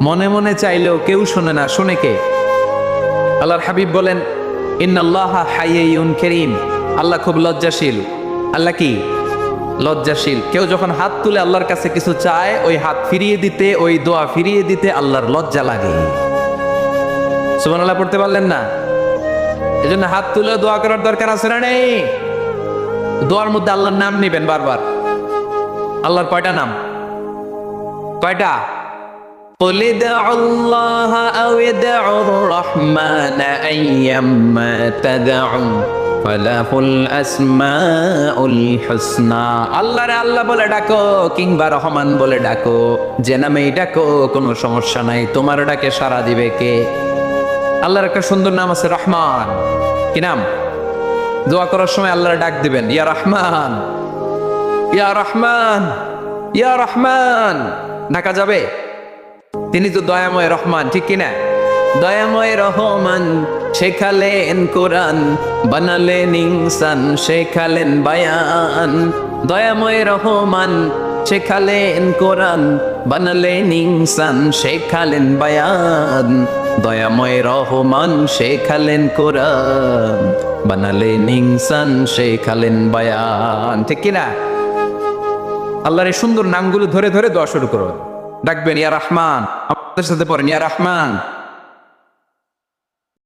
মনে মনে চাইলেও কেউ শোনে না, শোনে কে? আল্লাহর হাবিব বলেন, ইন্নাল্লাহা হাইয়্যুন কারীম, আল্লাহ খুব লজ্জাশীল। আল্লাহ কি? লজ্জাশীল। কেউ যখন হাত তুলে আল্লাহর কাছে কিছু চায়, ওই হাত ফিরিয়ে দিতে, ওই দোয়া ফিরিয়ে দিতে আল্লাহর লজ্জা লাগে। সুবহানাল্লাহ পড়তে পারলেন না? এজন্য হাত তুলে দোয়া করার দরকার আছে না নেই? দোয়ার মধ্যে আল্লাহর নাম নেবেন বারবার। আল্লাহর কয়টা নাম? কয়টা? قل ادعوا الله أو ادعوا الرحمن أيما تدعوا فله الأسماء الحسنى। আল্লাহ রে আল্লাহ বলে ডাকো কিংবা রহমান বলে ডাকো, যে নামেই ডাকো কোনো সমস্যা নাই, তোমার ডাকে সাড়া দিবে কে? আল্লাহর একটা সুন্দর নাম আছে রহমান। কি নাম? দোয়া করার সময় আল্লাহর ডাক দিবেন, ইয়া রহমান, ইয়া রহমান, ইয়া রহমান। ডাকা যাবে? তিনি তো দয়াময় রহমান, ঠিক কিনা? দয়াময় রহমান শেখালেন কোরআন, বানালেন ইনসান, শেখালেন বায়ান। দয়াময় রহমান শেখালেন কোরআন, বানালেন ইনসান, শেখালেন বায়ান। দয়াময় রহমান শেখালেন কোরআন, বানালেন ইনসান, শেখালেন বায়ান, ঠিক কিনা? আল্লাহর এই সুন্দর নামগুলো ধরে ধরে দোয়া শুরু করো। ডাকবেন ইয়া রহমান, আমাদের সাথে পড়েন ইয়া রহমান।